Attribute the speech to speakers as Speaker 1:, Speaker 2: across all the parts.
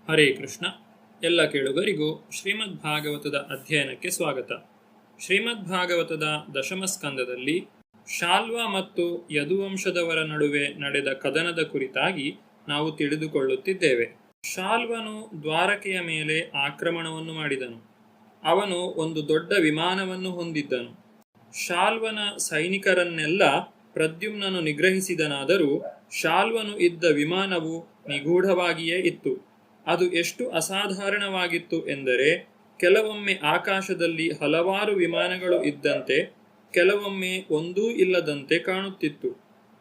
Speaker 1: ಹರೇ ಕೃಷ್ಣ. ಎಲ್ಲ ಕೇಳುಗರಿಗೂ ಶ್ರೀಮದ್ ಭಾಗವತದ ಅಧ್ಯಯನಕ್ಕೆ ಸ್ವಾಗತ. ಶ್ರೀಮದ್ ಭಾಗವತದ ದಶಮ ಸ್ಕಂದದಲ್ಲಿ ಶಾಲ್ವ ಮತ್ತು ಯದುವಂಶದವರ ನಡುವೆ ನಡೆದ ಕದನದ ಕುರಿತಾಗಿ ನಾವು ತಿಳಿದುಕೊಳ್ಳುತ್ತಿದ್ದೇವೆ. ಶಾಲ್ವನು ದ್ವಾರಕೆಯ ಮೇಲೆ ಆಕ್ರಮಣವನ್ನು ಮಾಡಿದನು. ಅವನು ಒಂದು ದೊಡ್ಡ ವಿಮಾನವನ್ನು ಹೊಂದಿದ್ದನು. ಶಾಲ್ವನ ಸೈನಿಕರನ್ನೆಲ್ಲ ಪ್ರದ್ಯುಮ್ನನು ನಿಗ್ರಹಿಸಿದನಾದರೂ ಶಾಲ್ವನು ಇದ್ದ ವಿಮಾನವು ನಿಗೂಢವಾಗಿಯೇ ಇತ್ತು. ಅದು ಎಷ್ಟು ಅಸಾಧಾರಣವಾಗಿತ್ತು ಎಂದರೆ, ಕೆಲವೊಮ್ಮೆ ಆಕಾಶದಲ್ಲಿ ಹಲವಾರು ವಿಮಾನಗಳು ಇದ್ದಂತೆ, ಕೆಲವೊಮ್ಮೆ ಒಂದೂ ಇಲ್ಲದಂತೆ ಕಾಣುತ್ತಿತ್ತು.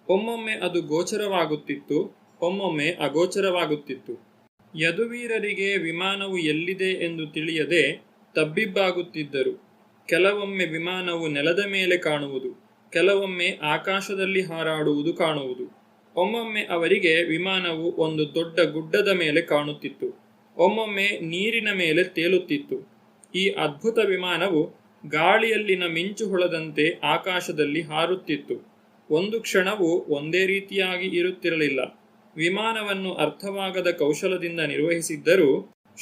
Speaker 1: ಒಮ್ಮೊಮ್ಮೆ ಅದು ಗೋಚರವಾಗುತ್ತಿತ್ತು, ಒಮ್ಮೊಮ್ಮೆ ಅಗೋಚರವಾಗುತ್ತಿತ್ತು. ಯದುವೀರರಿಗೆ ವಿಮಾನವು ಎಲ್ಲಿದೆ ಎಂದು ತಿಳಿಯದೆ ತಬ್ಬಿಬ್ಬಾಗುತ್ತಿದ್ದರು. ಕೆಲವೊಮ್ಮೆ ವಿಮಾನವು ನೆಲದ ಮೇಲೆ ಕಾಣುವುದು, ಕೆಲವೊಮ್ಮೆ ಆಕಾಶದಲ್ಲಿ ಹಾರಾಡುವುದು ಕಾಣುವುದು. ಒಮ್ಮೊಮ್ಮೆ ಅವರಿಗೆ ವಿಮಾನವು ಒಂದು ದೊಡ್ಡ ಗುಡ್ಡದ ಮೇಲೆ ಕಾಣುತ್ತಿತ್ತು, ಒಮ್ಮೊಮ್ಮೆ ನೀರಿನ ಮೇಲೆ ತೇಲುತ್ತಿತ್ತು. ಈ ಅದ್ಭುತ ವಿಮಾನವು ಗಾಳಿಯಲ್ಲಿನ ಮಿಂಚು ಹೊಳೆದಂತೆ ಆಕಾಶದಲ್ಲಿ ಹಾರುತ್ತಿತ್ತು. ಒಂದು ಕ್ಷಣವೂ ಒಂದೇ ರೀತಿಯಾಗಿ ಇರುತ್ತಿರಲಿಲ್ಲ. ವಿಮಾನವನ್ನು ಅರ್ಥವಾಗದ ಕೌಶಲದಿಂದ ನಿರ್ವಹಿಸಿದ್ದರೂ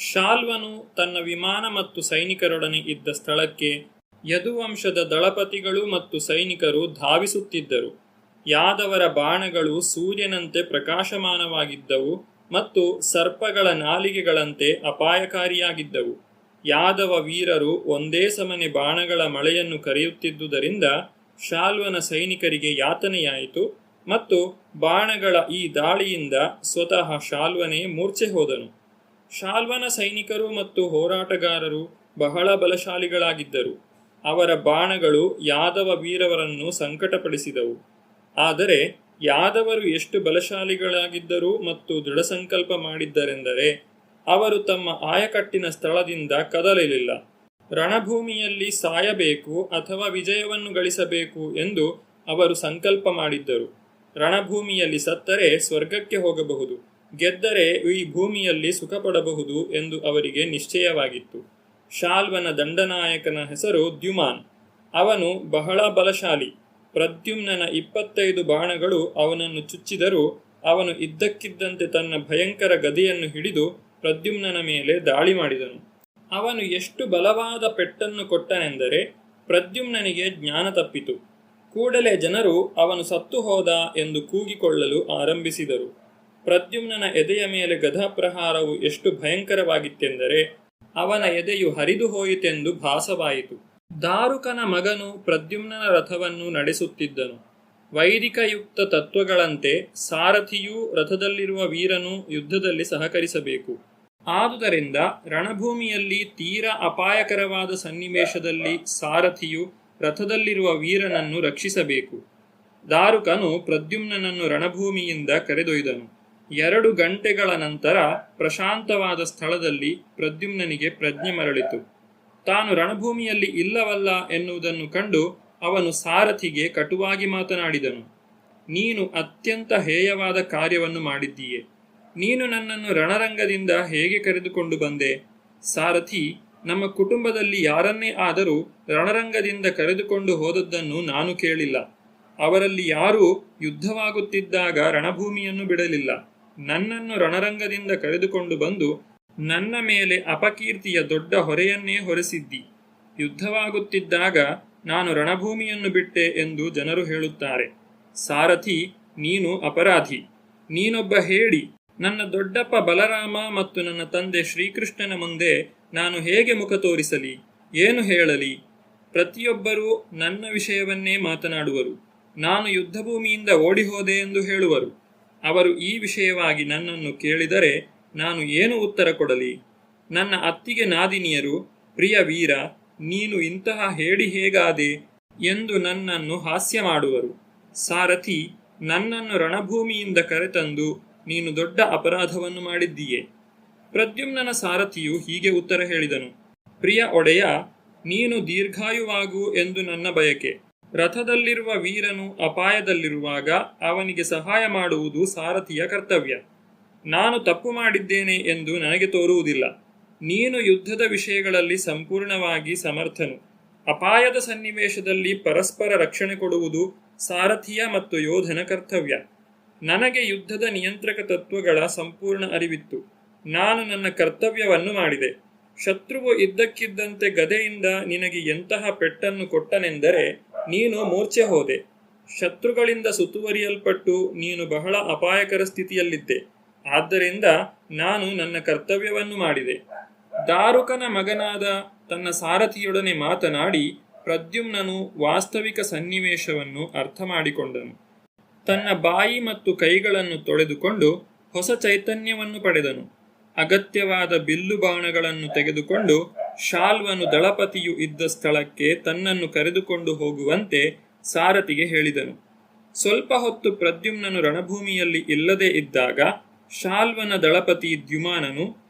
Speaker 1: ಶಾಲ್ವನು ತನ್ನ ವಿಮಾನ ಮತ್ತು ಸೈನಿಕರೊಡನೆ ಇದ್ದ ಸ್ಥಳಕ್ಕೆ ಯದುವಂಶದ ದಳಪತಿಗಳು ಮತ್ತು ಸೈನಿಕರು ಧಾವಿಸುತ್ತಿದ್ದರು. ಯಾದವರ ಬಾಣಗಳು ಸೂರ್ಯನಂತೆ ಪ್ರಕಾಶಮಾನವಾಗಿದ್ದವು ಮತ್ತು ಸರ್ಪಗಳ ನಾಲಿಗೆಗಳಂತೆ ಅಪಾಯಕಾರಿಯಾಗಿದ್ದವು. ಯಾದವ ವೀರರು ಒಂದೇ ಸಮನೆ ಬಾಣಗಳ ಮಳೆಯನ್ನು ಕರೆಯುತ್ತಿದ್ದುದರಿಂದ ಶಾಲ್ವನ ಸೈನಿಕರಿಗೆ ಯಾತನೆಯಾಯಿತು ಮತ್ತು ಬಾಣಗಳ ಈ ದಾಳಿಯಿಂದ ಸ್ವತಃ ಶಾಲ್ವನೇ ಮೂರ್ಛೆ ಹೋದನು. ಶಾಲ್ವನ ಸೈನಿಕರು ಮತ್ತು ಹೋರಾಟಗಾರರು ಬಹಳ ಬಲಶಾಲಿಗಳಾಗಿದ್ದರು. ಅವರ ಬಾಣಗಳು ಯಾದವ ವೀರವರನ್ನು ಸಂಕಟಪಡಿಸಿದವು. ಆದರೆ ಯಾದವರು ಎಷ್ಟು ಬಲಶಾಲಿಗಳಾಗಿದ್ದರು ಮತ್ತು ದೃಢಸಂಕಲ್ಪ ಮಾಡಿದ್ದರೆಂದರೆ, ಅವರು ತಮ್ಮ ಆಯಕಟ್ಟಿನ ಸ್ಥಳದಿಂದ ಕದಲಿಲ್ಲ. ರಣಭೂಮಿಯಲ್ಲಿ ಸಾಯಬೇಕು ಅಥವಾ ವಿಜಯವನ್ನು ಗಳಿಸಬೇಕು ಎಂದು ಅವರು ಸಂಕಲ್ಪ ಮಾಡಿದ್ದರು. ರಣಭೂಮಿಯಲ್ಲಿ ಸತ್ತರೆ ಸ್ವರ್ಗಕ್ಕೆ ಹೋಗಬಹುದು, ಗೆದ್ದರೆ ಈ ಭೂಮಿಯಲ್ಲಿ ಸುಖ ಪಡಬಹುದು ಎಂದು ಅವರಿಗೆ ನಿಶ್ಚಯವಾಗಿತ್ತು. ಶಾಲ್ವನ ದಂಡನಾಯಕನ ಹೆಸರು ದ್ಯುಮಾನ್. ಅವನು ಬಹಳ ಬಲಶಾಲಿ. ಪ್ರದ್ಯುಮ್ನನ 25 ಬಾಣಗಳು ಅವನನ್ನು ಚುಚ್ಚಿದರೂ ಅವನು ಇದ್ದಕ್ಕಿದ್ದಂತೆ ತನ್ನ ಭಯಂಕರ ಗದೆಯನ್ನು ಹಿಡಿದು ಪ್ರದ್ಯುಮ್ನನ ಮೇಲೆ ದಾಳಿ ಮಾಡಿದನು. ಅವನು ಎಷ್ಟು ಬಲವಾದ ಪೆಟ್ಟನ್ನು ಕೊಟ್ಟನೆಂದರೆ ಪ್ರದ್ಯುಮ್ನನಿಗೆ ಜ್ಞಾನ ತಪ್ಪಿತು. ಕೂಡಲೇ ಜನರು ಅವನು ಸತ್ತು ಹೋದ ಎಂದು ಕೂಗಿಕೊಳ್ಳಲು ಆರಂಭಿಸಿದರು. ಪ್ರದ್ಯುಮ್ನನ ಎದೆಯ ಮೇಲೆ ಗದಾಪ್ರಹಾರವು ಎಷ್ಟು ಭಯಂಕರವಾಗಿತ್ತೆಂದರೆ ಅವನ ಎದೆಯು ಹರಿದು ಹೋಯಿತೆಂದು ಭಾಸವಾಯಿತು. ದಾರುಕನ ಮಗನು ಪ್ರದ್ಯುಮ್ನನ ರಥವನ್ನು ನಡೆಸುತ್ತಿದ್ದನು. ವೈದಿಕಯುಕ್ತ ತತ್ವಗಳಂತೆ ಸಾರಥಿಯೂ ರಥದಲ್ಲಿರುವ ವೀರನು ಯುದ್ಧದಲ್ಲಿ ಸಹಕರಿಸಬೇಕು. ಆದುದರಿಂದ ರಣಭೂಮಿಯಲ್ಲಿ ತೀರಾ ಅಪಾಯಕರವಾದ ಸನ್ನಿವೇಶದಲ್ಲಿ ಸಾರಥಿಯು ರಥದಲ್ಲಿರುವ ವೀರನನ್ನು ರಕ್ಷಿಸಬೇಕು. ದಾರುಕನು ಪ್ರದ್ಯುಮ್ನನನ್ನು ರಣಭೂಮಿಯಿಂದ ಕರೆದೊಯ್ದನು. 2 ಗಂಟೆಗಳ ನಂತರ ಪ್ರಶಾಂತವಾದ ಸ್ಥಳದಲ್ಲಿ ಪ್ರದ್ಯುಮ್ನನಿಗೆ ಪ್ರಜ್ಞೆ ಮರಳಿತು. ತಾನು ರಣಭೂಮಿಯಲ್ಲಿ ಇಲ್ಲವಲ್ಲ ಎನ್ನುವುದನ್ನು ಕಂಡು ಅವನು ಸಾರಥಿಗೆ ಕಟುವಾಗಿ ಮಾತನಾಡಿದನು. ನೀನು ಅತ್ಯಂತ ಹೇಯವಾದ ಕಾರ್ಯವನ್ನು ಮಾಡಿದ್ದೀಯೆ. ನೀನು ನನ್ನನ್ನು ರಣರಂಗದಿಂದ ಹೇಗೆ ಕರೆದುಕೊಂಡು ಬಂದೆ? ಸಾರಥಿ, ನಮ್ಮ ಕುಟುಂಬದಲ್ಲಿ ಯಾರನ್ನೇ ಆದರೂ ರಣರಂಗದಿಂದ ಕರೆದುಕೊಂಡು ಹೋದದ್ದನ್ನು ನಾನು ಕೇಳಿಲ್ಲ. ಅವರಲ್ಲಿ ಯಾರೂ ಯುದ್ಧವಾಗುತ್ತಿದ್ದಾಗ ರಣಭೂಮಿಯನ್ನು ಬಿಡಲಿಲ್ಲ. ನನ್ನನ್ನು ರಣರಂಗದಿಂದ ಕರೆದುಕೊಂಡು ಬಂದು ನನ್ನ ಮೇಲೆ ಅಪಕೀರ್ತಿಯ ದೊಡ್ಡ ಹೊರೆಯನ್ನೇ ಹೊರಿಸಿದ್ದಿ. ಯುದ್ಧವಾಗುತ್ತಿದ್ದಾಗ ನಾನು ರಣಭೂಮಿಯನ್ನು ಬಿಟ್ಟೆ ಎಂದು ಜನರು ಹೇಳುತ್ತಾರೆ. ಸಾರಥಿ, ನೀನು ಅಪರಾಧಿ. ನೀನೊಬ್ಬ ಹೇಡಿ. ನನ್ನ ದೊಡ್ಡಪ್ಪ ಬಲರಾಮ ಮತ್ತು ನನ್ನ ತಂದೆ ಶ್ರೀಕೃಷ್ಣನ ಮುಂದೆ ನಾನು ಹೇಗೆ ಮುಖ ತೋರಿಸಲಿ? ಏನು ಹೇಳಲಿ? ಪ್ರತಿಯೊಬ್ಬರೂ ನನ್ನ ವಿಷಯವನ್ನೇ ಮಾತನಾಡುವರು. ನಾನು ಯುದ್ಧಭೂಮಿಯಿಂದ ಓಡಿಹೋದೆ ಎಂದು ಹೇಳುವರು. ಅವರು ಈ ವಿಷಯವಾಗಿ ನನ್ನನ್ನು ಕೇಳಿದರೆ ನಾನು ಏನು ಉತ್ತರ ಕೊಡಲಿ? ನನ್ನ ಅತ್ತಿಗೆ ನಾದಿನಿಯರು, ಪ್ರಿಯ ವೀರ, ನೀನು ಇಂತಹ ಹೇಡಿ ಹೇಗಾದೆ ಎಂದು ನನ್ನನ್ನು ಹಾಸ್ಯ ಮಾಡುವರು. ಸಾರಥಿ, ನನ್ನನ್ನು ರಣಭೂಮಿಯಿಂದ ಕರೆತಂದು ನೀನು ದೊಡ್ಡ ಅಪರಾಧವನ್ನು ಮಾಡಿದ್ದೀಯೆ. ಪ್ರದ್ಯುಮ್ನನ ಸಾರಥಿಯು ಹೀಗೆ ಉತ್ತರ ಹೇಳಿದನು. ಪ್ರಿಯ ಒಡೆಯ, ನೀನು ದೀರ್ಘಾಯುವಾಗು ಎಂದು ನನ್ನ ಬಯಕೆ. ರಥದಲ್ಲಿರುವ ವೀರನು ಅಪಾಯದಲ್ಲಿರುವಾಗ ಅವನಿಗೆ ಸಹಾಯ ಮಾಡುವುದು ಸಾರಥಿಯ ಕರ್ತವ್ಯ. ನಾನು ತಪ್ಪು ಮಾಡಿದ್ದೇನೆ ಎಂದು ನನಗೆ ತೋರುವುದಿಲ್ಲ. ನೀನು ಯುದ್ಧದ ವಿಷಯಗಳಲ್ಲಿ ಸಂಪೂರ್ಣವಾಗಿ ಸಮರ್ಥನು. ಅಪಾಯದ ಸನ್ನಿವೇಶದಲ್ಲಿ ಪರಸ್ಪರ ರಕ್ಷಣೆ ಕೊಡುವುದು ಸಾರಥಿಯ ಮತ್ತು ಯೋಧನ ಕರ್ತವ್ಯ. ನನಗೆ ಯುದ್ಧದ ನಿಯಂತ್ರಕ ತತ್ವಗಳ ಸಂಪೂರ್ಣ ಅರಿವಿತ್ತು. ನಾನು ನನ್ನ ಕರ್ತವ್ಯವನ್ನು ಮಾಡಿದೆ. ಶತ್ರುವು ಇದ್ದಕ್ಕಿದ್ದಂತೆ ಗದೆಯಿಂದ ನಿನಗೆ ಎಂತಹ ಪೆಟ್ಟನ್ನು ಕೊಟ್ಟನೆಂದರೆ ನೀನು ಮೂರ್ಛೆ ಹೋದೆ. ಶತ್ರುಗಳಿಂದ ಸುತ್ತುವರಿಯಲ್ಪಟ್ಟು ನೀನು ಬಹಳ ಅಪಾಯಕರ ಸ್ಥಿತಿಯಲ್ಲಿದ್ದೆ. ಆದ್ದರಿಂದ ನಾನು ನನ್ನ ಕರ್ತವ್ಯವನ್ನು ಮಾಡಿದೆ. ದಾರುಕನ ಮಗನಾದ ತನ್ನ ಸಾರಥಿಯೊಡನೆ ಮಾತನಾಡಿ ಪ್ರದ್ಯುಮ್ನನು ವಾಸ್ತವಿಕ ಸನ್ನಿವೇಶವನ್ನು ಅರ್ಥ ಮಾಡಿಕೊಂಡನು. ತನ್ನ ಬಾಯಿ ಮತ್ತು ಕೈಗಳನ್ನು ತೊಳೆದುಕೊಂಡು ಹೊಸ ಚೈತನ್ಯವನ್ನು ಪಡೆದನು. ಅಗತ್ಯವಾದ ಬಿಲ್ಲು ಬಾಣಗಳನ್ನು ತೆಗೆದುಕೊಂಡು ಶಾಲ್ವನು ದಳಪತಿಯು ಇದ್ದ ಸ್ಥಳಕ್ಕೆ ತನ್ನನ್ನು ಕರೆದುಕೊಂಡು ಹೋಗುವಂತೆ ಸಾರಥಿಗೆ ಹೇಳಿದನು. ಸ್ವಲ್ಪ ಹೊತ್ತು ಪ್ರದ್ಯುಮ್ನನು ರಣಭೂಮಿಯಲ್ಲಿ ಇಲ್ಲದೇ ಇದ್ದಾಗ ಶಾಲ್ವನ ದಳಪತಿ ದ್ಯುಮಾನನು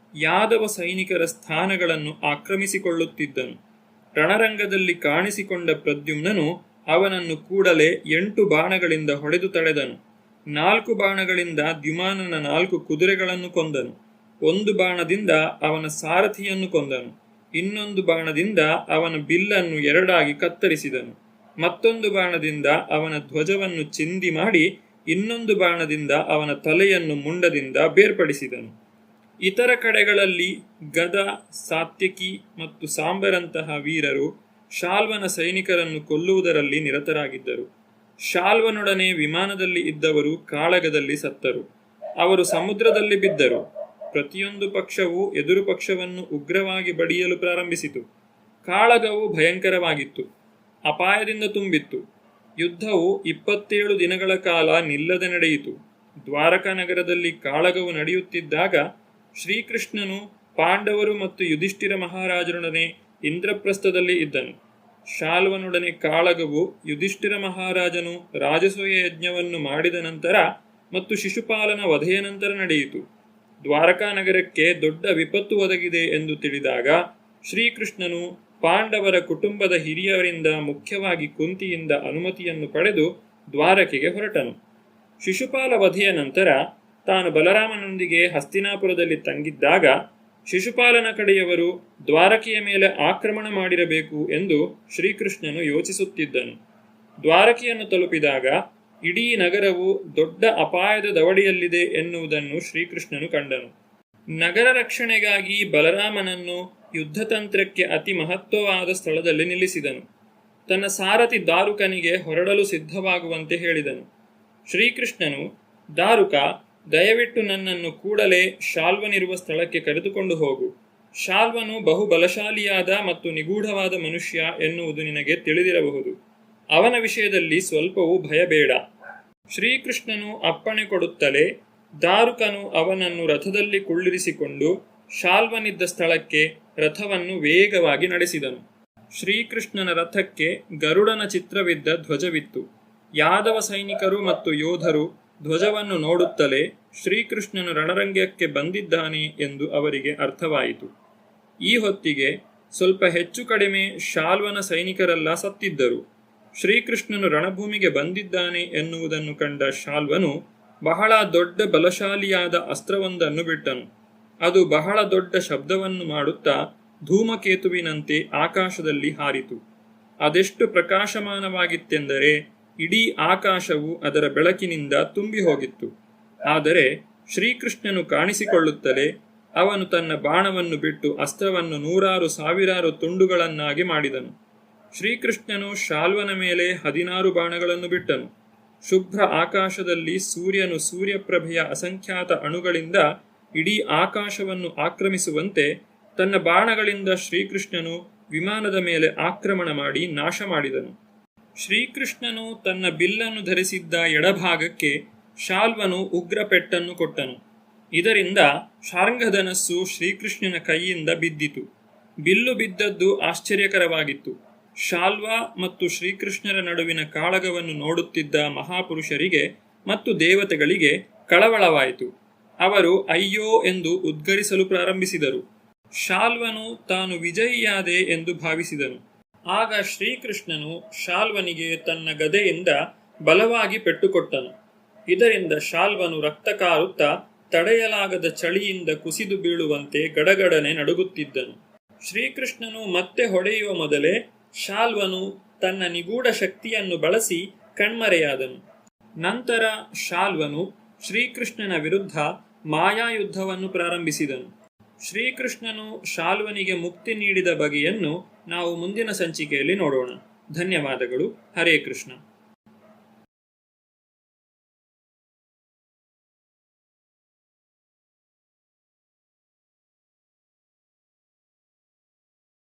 Speaker 1: ಯಾದವ ಸೈನಿಕರ ಸ್ಥಾನಗಳನ್ನು ಆಕ್ರಮಿಸಿಕೊಳ್ಳುತ್ತಿದ್ದನು. ರಣರಂಗದಲ್ಲಿ ಕಾಣಿಸಿಕೊಂಡ ಪ್ರದ್ಯುಮ್ನನು ಅವನನ್ನು ಕೂಡಲೇ 8 ಬಾಣಗಳಿಂದ ಹೊಡೆದು ತಡೆದನು. 4 ಬಾಣಗಳಿಂದ ದ್ಯುಮಾನನ 4 ಕುದುರೆಗಳನ್ನು ಕೊಂದನು. 1 ಬಾಣದಿಂದ ಅವನ ಸಾರಥಿಯನ್ನು ಕೊಂದನು. ಇನ್ನೊಂದು ಬಾಣದಿಂದ ಅವನ ಬಿಲ್ಲನ್ನು 2 ಕತ್ತರಿಸಿದನು. ಮತ್ತೊಂದು ಬಾಣದಿಂದ ಅವನ ಧ್ವಜವನ್ನು ಚಿಂದಿ ಮಾಡಿ ಇನ್ನೊಂದು ಬಾಣದಿಂದ ಅವನ ತಲೆಯನ್ನು ಮುಂಡದಿಂದ ಬೇರ್ಪಡಿಸಿದನು. ಇತರ ಕಡೆಗಳಲ್ಲಿ ಗದ, ಸಾತ್ಯಕಿ ಮತ್ತು ಸಾಂಬರಂತಹ ವೀರರು ಶಾಲ್ವನ ಸೈನಿಕರನ್ನು ಕೊಲ್ಲುವುದರಲ್ಲಿ ನಿರತರಾಗಿದ್ದರು. ಶಾಲ್ವನೊಡನೆ ವಿಮಾನದಲ್ಲಿ ಇದ್ದವರು ಕಾಳಗದಲ್ಲಿ ಸತ್ತರು. ಅವರು ಸಮುದ್ರದಲ್ಲಿ ಬಿದ್ದರು. ಪ್ರತಿಯೊಂದು ಪಕ್ಷವು ಎದುರು ಪಕ್ಷವನ್ನು ಉಗ್ರವಾಗಿ ಬಡಿಯಲು ಪ್ರಾರಂಭಿಸಿತು. ಕಾಳಗವು ಭಯಂಕರವಾಗಿತ್ತು, ಅಪಾಯದಿಂದ ತುಂಬಿತ್ತು. ಯುದ್ಧವು 27 ದಿನಗಳ ಕಾಲ ನಿಲ್ಲದೆ ನಡೆಯಿತು. ದ್ವಾರಕಾ ನಗರದಲ್ಲಿ ಕಾಳಗವು ನಡೆಯುತ್ತಿದ್ದಾಗ ಶ್ರೀಕೃಷ್ಣನು ಪಾಂಡವರು ಮತ್ತು ಯುಧಿಷ್ಠಿರ ಮಹಾರಾಜರೊಡನೆ ಇಂದ್ರಪ್ರಸ್ಥದಲ್ಲಿ ಇದ್ದನು. ಶಾಲ್ವನೊಡನೆ ಕಾಳಗವು ಯುಧಿಷ್ಠಿರ ಮಹಾರಾಜನು ರಾಜಸೂಯ ಯಜ್ಞವನ್ನು ಮಾಡಿದ ನಂತರ ಮತ್ತು ಶಿಶುಪಾಲನ ವಧೆಯ ನಂತರ ನಡೆಯಿತು. ದ್ವಾರಕಾ ನಗರಕ್ಕೆ ದೊಡ್ಡ ವಿಪತ್ತು ಒದಗಿದೆ ಎಂದು ತಿಳಿದಾಗ ಶ್ರೀಕೃಷ್ಣನು ಪಾಂಡವರ ಕುಟುಂಬದ ಹಿರಿಯರಿಂದ, ಮುಖ್ಯವಾಗಿ ಕುಂತಿಯಿಂದ ಅನುಮತಿಯನ್ನು ಪಡೆದು ದ್ವಾರಕೆಗೆ ಹೊರಟನು. ಶಿಶುಪಾಲ ವಧೆಯ ನಂತರ ತಾನು ಬಲರಾಮನೊಂದಿಗೆ ಹಸ್ತಿನಾಪುರದಲ್ಲಿ ತಂಗಿದ್ದಾಗ ಶಿಶುಪಾಲನ ಕಡೆಯವರು ದ್ವಾರಕೆಯ ಮೇಲೆ ಆಕ್ರಮಣ ಮಾಡಿರಬೇಕು ಎಂದು ಶ್ರೀಕೃಷ್ಣನು ಯೋಚಿಸುತ್ತಿದ್ದನು. ದ್ವಾರಕೆಯನ್ನು ತಲುಪಿದಾಗ ಇಡೀ ನಗರವು ದೊಡ್ಡ ಅಪಾಯದ ದವಡಿಯಲ್ಲಿದೆ ಎನ್ನುವುದನ್ನು ಶ್ರೀಕೃಷ್ಣನು ಕಂಡನು. ನಗರ ರಕ್ಷಣೆಗಾಗಿ ಬಲರಾಮನನ್ನು ಯುದ್ಧತಂತ್ರಕ್ಕೆ ಅತಿ ಮಹತ್ವವಾದ ಸ್ಥಳದಲ್ಲಿ ನಿಲ್ಲಿಸಿದನು. ತನ್ನ ಸಾರಥಿ ದಾರುಕನಿಗೆ ಹೊರಡಲು ಸಿದ್ಧವಾಗುವಂತೆ ಹೇಳಿದನು. ಶ್ರೀಕೃಷ್ಣನು, ದಾರುಕ, ದಯವಿಟ್ಟು ನನ್ನನ್ನು ಕೂಡಲೇ ಶಾಲ್ವನಿರುವ ಸ್ಥಳಕ್ಕೆ ಕರೆದುಕೊಂಡು ಹೋಗು. ಶಾಲ್ವನು ಬಹು ಬಲಶಾಲಿಯಾದ ಮತ್ತು ನಿಗೂಢವಾದ ಮನುಷ್ಯ ಎನ್ನುವುದು ನಿನಗೆ ತಿಳಿದಿರಬಹುದು. ಅವನ ವಿಷಯದಲ್ಲಿ ಸ್ವಲ್ಪವೂ ಭಯಬೇಡ. ಶ್ರೀಕೃಷ್ಣನು ಅಪ್ಪಣೆ ಕೊಡುತ್ತಲೇ ದಾರುಕನು ಅವನನ್ನು ರಥದಲ್ಲಿ ಕುಳ್ಳಿರಿಸಿಕೊಂಡು ಶಾಲ್ವನಿದ್ದ ಸ್ಥಳಕ್ಕೆ ರಥವನ್ನು ವೇಗವಾಗಿ ನಡೆಸಿದನು. ಶ್ರೀಕೃಷ್ಣನ ರಥಕ್ಕೆ ಗರುಡನ ಚಿತ್ರವಿದ್ದ ಧ್ವಜವಿತ್ತು. ಯಾದವ ಸೈನಿಕರು ಮತ್ತು ಯೋಧರು ಧ್ವಜವನ್ನು ನೋಡುತ್ತಲೇ ಶ್ರೀಕೃಷ್ಣನು ರಣರಂಗಕ್ಕೆ ಬಂದಿದ್ದಾನೆ ಎಂದು ಅವರಿಗೆ ಅರ್ಥವಾಯಿತು. ಈ ಹೊತ್ತಿಗೆ ಸ್ವಲ್ಪ ಹೆಚ್ಚು ಕಡಿಮೆ ಶಾಲ್ವನ ಸೈನಿಕರೆಲ್ಲ ಸತ್ತಿದ್ದರು. ಶ್ರೀಕೃಷ್ಣನು ರಣಭೂಮಿಗೆ ಬಂದಿದ್ದಾನೆ ಎನ್ನುವುದನ್ನು ಕಂಡ ಶಾಲ್ವನು ಬಹಳ ದೊಡ್ಡ ಬಲಶಾಲಿಯಾದ ಅಸ್ತ್ರವೊಂದನ್ನು ಬಿಟ್ಟನು. ಅದು ಬಹಳ ದೊಡ್ಡ ಶಬ್ದವನ್ನು ಮಾಡುತ್ತಾ ಧೂಮಕೇತುವಿನಂತೆ ಆಕಾಶದಲ್ಲಿ ಹಾರಿತು. ಅದೆಷ್ಟು ಪ್ರಕಾಶಮಾನವಾಗಿತ್ತೆಂದರೆ ಇಡೀ ಆಕಾಶವು ಅದರ ಬೆಳಕಿನಿಂದ ತುಂಬಿ ಹೋಗಿತ್ತು. ಆದರೆ ಶ್ರೀಕೃಷ್ಣನು ಕಾಣಿಸಿಕೊಳ್ಳುತ್ತಲೇ ಅವನು ತನ್ನ ಬಾಣವನ್ನು ಬಿಟ್ಟು ಅಸ್ತ್ರವನ್ನು 100,000 ತುಂಡುಗಳನ್ನಾಗಿ ಮಾಡಿದನು. ಶ್ರೀಕೃಷ್ಣನು ಶಾಲ್ವನ ಮೇಲೆ 16 ಬಾಣಗಳನ್ನು ಬಿಟ್ಟನು. ಶುಭ್ರ ಆಕಾಶದಲ್ಲಿ ಸೂರ್ಯನು ಸೂರ್ಯಪ್ರಭೆಯ ಅಸಂಖ್ಯಾತ ಅಣುಗಳಿಂದ ಇಡೀ ಆಕಾಶವನ್ನು ಆಕ್ರಮಿಸುವಂತೆ ತನ್ನ ಬಾಣಗಳಿಂದ ಶ್ರೀಕೃಷ್ಣನು ವಿಮಾನದ ಮೇಲೆ ಆಕ್ರಮಣ ಮಾಡಿ ನಾಶ ಮಾಡಿದನು. ಶ್ರೀಕೃಷ್ಣನು ತನ್ನ ಬಿಲ್ಲನ್ನು ಧರಿಸಿದ್ದ ಎಡಭಾಗಕ್ಕೆ ಶಾಲ್ವನು ಉಗ್ರ ಪೆಟ್ಟನ್ನು ಕೊಟ್ಟನು. ಇದರಿಂದ ಶಾರ್ಂಗಧನಸ್ಸು ಶ್ರೀಕೃಷ್ಣನ ಕೈಯಿಂದ ಬಿದ್ದಿತು. ಬಿಲ್ಲು ಬಿದ್ದದ್ದು ಆಶ್ಚರ್ಯಕರವಾಗಿತ್ತು. ಶಾಲ್ವ ಮತ್ತು ಶ್ರೀಕೃಷ್ಣರ ನಡುವಿನ ಕಾಳಗವನ್ನು ನೋಡುತ್ತಿದ್ದ ಮಹಾಪುರುಷರಿಗೆ ಮತ್ತು ದೇವತೆಗಳಿಗೆ ಕಳವಳವಾಯಿತು. ಅವರು ಅಯ್ಯೋ ಎಂದು ಉದ್ಗರಿಸಲು ಪ್ರಾರಂಭಿಸಿದರು. ಶಾಲ್ವನು ತಾನು ವಿಜಯಿಯಾದೆ ಎಂದು ಭಾವಿಸಿದನು. ಆಗ ಶ್ರೀಕೃಷ್ಣನು ಶಾಲ್ವನಿಗೆ ತನ್ನ ಗದೆಯಿಂದ ಬಲವಾಗಿ ಪೆಟ್ಟುಕೊಟ್ಟನು. ಇದರಿಂದ ಶಾಲ್ವನು ರಕ್ತ ಕಾರುತ್ತಾ ತಡೆಯಲಾಗದ ಚಳಿಯಿಂದ ಕುಸಿದು ಬೀಳುವಂತೆ ಗಡಗಡನೆ ನಡುಗುತ್ತಿದ್ದನು. ಶ್ರೀಕೃಷ್ಣನು ಮತ್ತೆ ಹೊಡೆಯುವ ಮೊದಲೇ ಶಾಲ್ವನು ತನ್ನ ನಿಗೂಢ ಶಕ್ತಿಯನ್ನು ಬಳಸಿ ಕಣ್ಮರೆಯಾದನು. ನಂತರ ಶಾಲ್ವನು ಶ್ರೀಕೃಷ್ಣನ ವಿರುದ್ಧ ಮಾಯಾಯುದ್ಧವನ್ನು ಪ್ರಾರಂಭಿಸಿದನು. ಶ್ರೀಕೃಷ್ಣನು ಶಾಲ್ವನಿಗೆ ಮುಕ್ತಿ ನೀಡಿದ ಬಗೆಯನ್ನು ನಾವು ಮುಂದಿನ ಸಂಚಿಕೆಯಲ್ಲಿ ನೋಡೋಣ. ಧನ್ಯವಾದಗಳು. ಹರೇ ಕೃಷ್ಣ.